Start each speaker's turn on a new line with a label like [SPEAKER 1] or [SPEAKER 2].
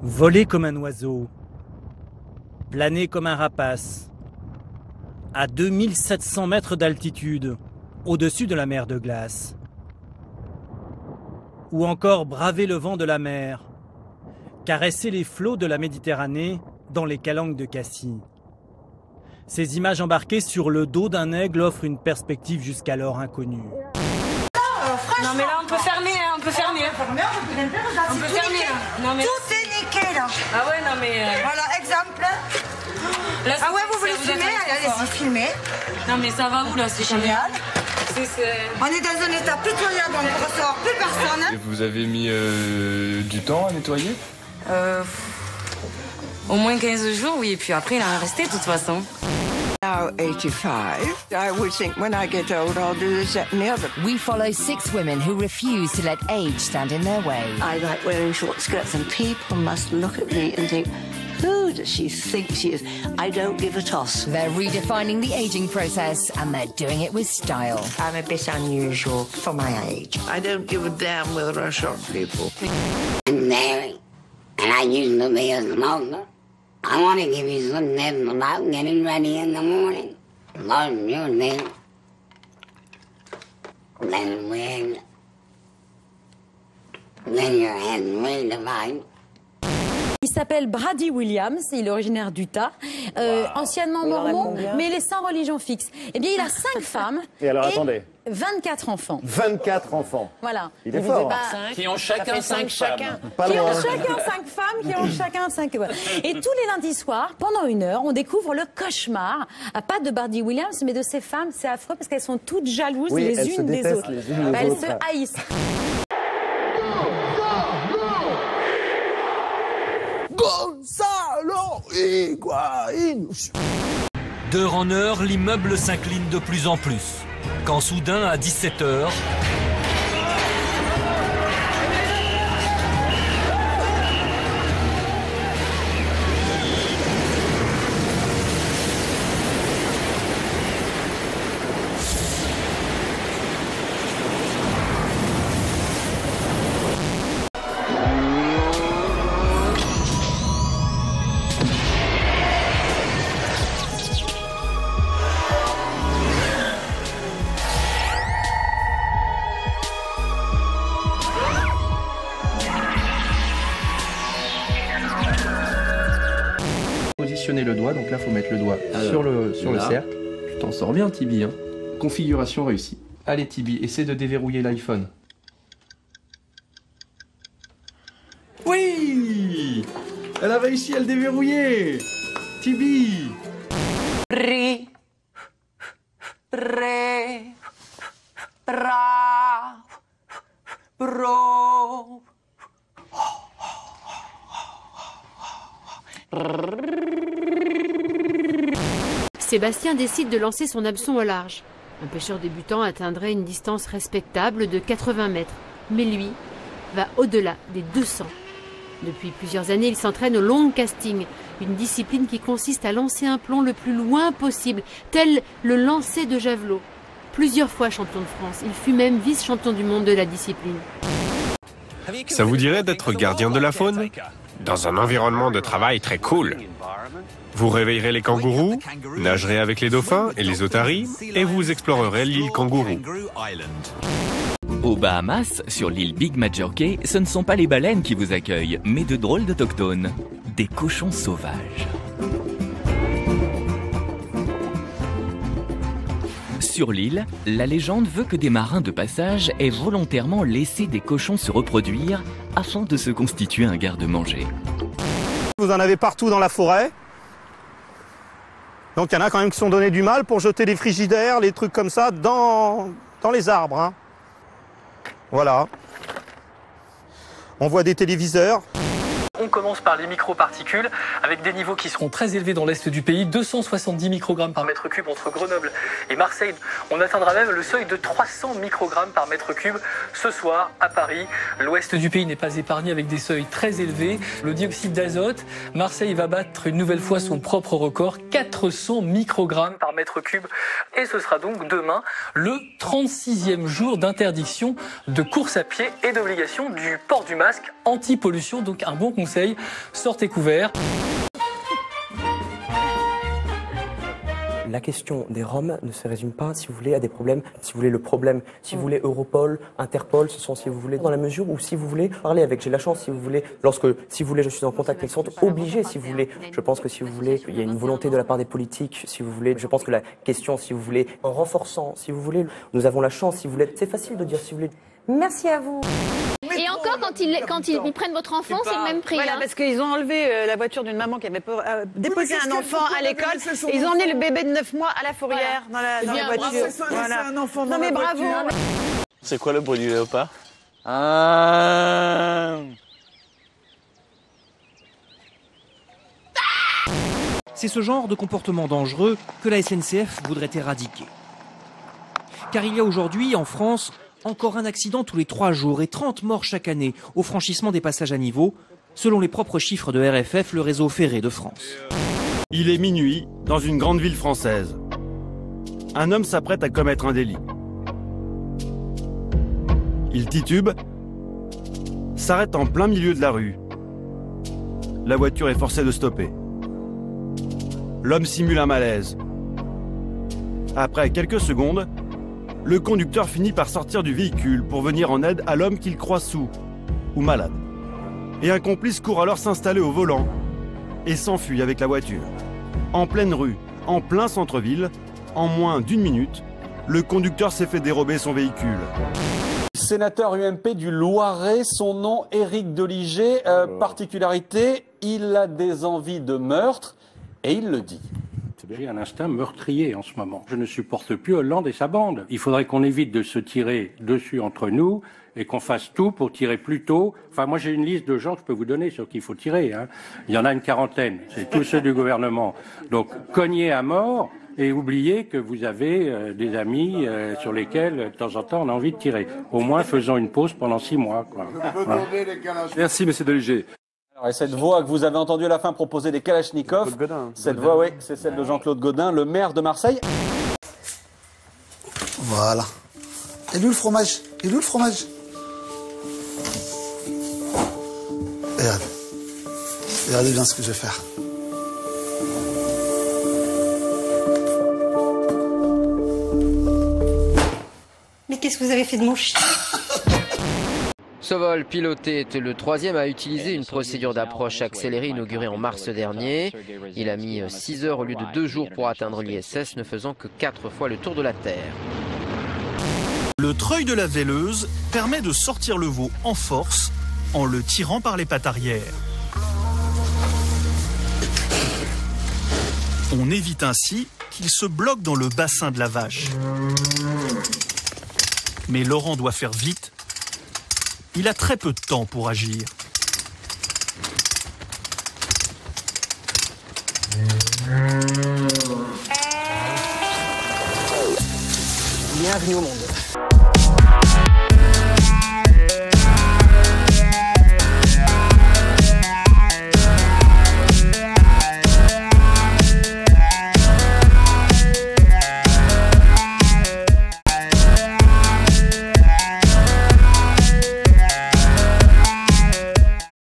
[SPEAKER 1] Voler comme un oiseau, planer comme un rapace, à 2700 mètres d'altitude, au-dessus de la mer de glace. Ou encore braver le vent de la mer, caresser les flots de la Méditerranée dans les calanques de Cassis. Ces images embarquées sur le dos d'un aigle offrent une perspective jusqu'alors inconnue.
[SPEAKER 2] Non mais là on peut fermer, hein, on peut fermer. On peut fermer là. Non, mais...
[SPEAKER 3] Tout est niqué là.
[SPEAKER 2] Ah ouais non mais...
[SPEAKER 3] Voilà, exemple.
[SPEAKER 2] Là,
[SPEAKER 3] ah ouais, vous voulez filmer? Allez-y, filmer.
[SPEAKER 2] Non mais ça va où là, c'est
[SPEAKER 3] génial.
[SPEAKER 2] On
[SPEAKER 3] est dans un état pitoyable, on ne ressort plus personne.
[SPEAKER 4] Et vous avez mis du temps à nettoyer?
[SPEAKER 2] Au moins 15 jours, oui, et puis après il en resté de toute façon.
[SPEAKER 5] Now 85, I would think when I get old I'll do this, that and the other.
[SPEAKER 6] We follow 6 women who refuse to let age stand in their way.
[SPEAKER 7] I like wearing short skirts and people must look at me and think, who does she think she is? I don't give a toss.
[SPEAKER 6] They're redefining the aging process and they're doing it with style.
[SPEAKER 7] I'm a bit unusual for my age.
[SPEAKER 5] I don't give a damn whether I shock people.
[SPEAKER 8] I'm married and I used to be a smoker. I want to give you some tips about getting ready in the morning. Learn your name. Then your head redefined.
[SPEAKER 9] Il s'appelle Brady Williams, il est originaire d'Utah, anciennement mormon, mais il est sans religion fixe. Eh bien, il a 5 femmes
[SPEAKER 10] et alors, attendez.
[SPEAKER 9] 24 enfants.
[SPEAKER 10] 24 enfants.
[SPEAKER 9] Voilà.
[SPEAKER 10] Il est fort.
[SPEAKER 11] Qui ont chacun 5 femmes.
[SPEAKER 9] Qui ont chacun 5 femmes, qui ont chacun 5... Et tous les lundis soirs, pendant 1 heure, on découvre le cauchemar, pas de Brady Williams, mais de ces femmes. C'est affreux parce qu'elles sont toutes jalouses les unes des autres. Elles se haïssent.
[SPEAKER 5] Gonzalo Higuaín.
[SPEAKER 12] D'heure en heure, l'immeuble s'incline de plus en plus. Quand soudain, à 17h...
[SPEAKER 13] Positionner le doigt, donc là faut mettre le doigt sur le cercle. Tu t'en sors bien Tibi, hein. Configuration réussie. Allez Tibi, essaie de déverrouiller l'iPhone. Oui, elle a réussi à le déverrouiller. Tibi.
[SPEAKER 2] Ré, ré, ra, ro.
[SPEAKER 14] Sébastien décide de lancer son hameçon au large. Un pêcheur débutant atteindrait une distance respectable de 80 mètres. Mais lui va au-delà des 200. Depuis plusieurs années, il s'entraîne au long casting, une discipline qui consiste à lancer un plomb le plus loin possible, tel le lancer de javelot. Plusieurs fois champion de France, il fut même vice-champion du monde de la discipline.
[SPEAKER 15] Ça vous dirait d'être gardien de la faune? Dans un environnement de travail très cool. Vous réveillerez les kangourous, nagerez avec les dauphins et les otaries, et vous explorerez l'île Kangourou.
[SPEAKER 16] Aux Bahamas, sur l'île Big Major Cay, ce ne sont pas les baleines qui vous accueillent, mais de drôles d'autochtones, des cochons sauvages. Sur l'île, la légende veut que des marins de passage aient volontairement laissé des cochons se reproduire afin de se constituer un garde-manger.
[SPEAKER 10] Vous en avez partout dans la forêt. Donc il y en a quand même qui se sont donné du mal pour jeter les frigidaires, les trucs comme ça, dans les arbres. Hein. Voilà. On voit des téléviseurs.
[SPEAKER 17] On commence par les microparticules, avec des niveaux qui seront très élevés dans l'est du pays, 270 microgrammes par mètre cube entre Grenoble et Marseille. On atteindra même le seuil de 300 microgrammes par mètre cube ce soir à Paris. L'ouest du pays n'est pas épargné avec des seuils très élevés. Le dioxyde d'azote, Marseille va battre une nouvelle fois son propre record, 400 microgrammes par mètre cube. Et ce sera donc demain le 36e jour d'interdiction de course à pied et d'obligation du port du masque anti-pollution. Donc un bon conseil, sortez couverts.
[SPEAKER 18] La question des Roms ne se résume pas, si vous voulez, à des problèmes. Si vous voulez, le problème, si vous voulez, Europol, Interpol, ce sont, si vous voulez, dans la mesure où, si vous voulez, parler avec, j'ai la chance, si vous voulez, si vous voulez, je suis en contact, ils sont obligés, si vous voulez. Je pense que, si vous voulez, il y a une volonté de la part des politiques, si vous voulez. Je pense que la question, si vous voulez, en renforçant, si vous voulez, nous avons la chance, si vous voulez. C'est facile de dire, si vous voulez.
[SPEAKER 9] Merci à vous.
[SPEAKER 19] Et encore, quand ils prennent votre enfant, c'est le même prix.
[SPEAKER 2] Voilà, parce qu'ils ont enlevé la voiture d'une maman qui avait déposé un enfant à l'école. Et ils ont emmené le bébé de 9 mois à la fourrière dans la voiture.
[SPEAKER 3] Voilà. Un enfant dans
[SPEAKER 2] non mais
[SPEAKER 3] la
[SPEAKER 2] bravo.
[SPEAKER 3] voiture.
[SPEAKER 11] C'est quoi le bruit du léopard?
[SPEAKER 20] C'est ce genre de comportement dangereux que la SNCF voudrait éradiquer. Car il y a aujourd'hui, en France, encore un accident tous les 3 jours et 30 morts chaque année au franchissement des passages à niveau, selon les propres chiffres de RFF, le réseau ferré de France.
[SPEAKER 21] Il est minuit, dans une grande ville française. Un homme s'apprête à commettre un délit. Il titube, s'arrête en plein milieu de la rue. La voiture est forcée de stopper. L'homme simule un malaise. Après quelques secondes, le conducteur finit par sortir du véhicule pour venir en aide à l'homme qu'il croit saoul ou malade. Et un complice court alors s'installer au volant et s'enfuit avec la voiture. En pleine rue, en plein centre-ville, en moins d'1 minute, le conducteur s'est fait dérober son véhicule.
[SPEAKER 22] Sénateur UMP du Loiret, son nom Éric Doligé, particularité, il a des envies de meurtre et il le dit.
[SPEAKER 23] J'ai un instinct meurtrier en ce moment. Je ne supporte plus Hollande et sa bande. Il faudrait qu'on évite de se tirer dessus entre nous et qu'on fasse tout pour tirer plus tôt. Enfin, moi, j'ai une liste de gens que je peux vous donner sur qui il faut tirer. Hein. Il y en a une 40aine. C'est tous ceux du gouvernement. Donc, cognez à mort et oubliez que vous avez des amis sur lesquels, de temps en temps, on a envie de tirer. Au moins, faisons une pause pendant 6 mois. Quoi. Hein.
[SPEAKER 22] Merci, monsieur Doligé. Et cette voix que vous avez entendue à la fin proposer des Kalachnikov, cette voix, oui, c'est celle de Jean-Claude Gaudin, le maire de Marseille.
[SPEAKER 24] Voilà. Et où le fromage? Et où le fromage? Regardez. Regardez bien ce que je vais faire.
[SPEAKER 3] Mais qu'est-ce que vous avez fait de mon chien?
[SPEAKER 25] Ce vol piloté était le 3e à utiliser une procédure d'approche accélérée inaugurée en mars dernier. Il a mis 6 heures au lieu de 2 jours pour atteindre l'ISS, ne faisant que 4 fois le tour de la Terre.
[SPEAKER 26] Le treuil de la veileuse permet de sortir le veau en force en le tirant par les pattes arrière. On évite ainsi qu'il se bloque dans le bassin de la vache. Mais Laurent doit faire vite. Il a très peu de temps pour agir.
[SPEAKER 18] Bienvenue au monde.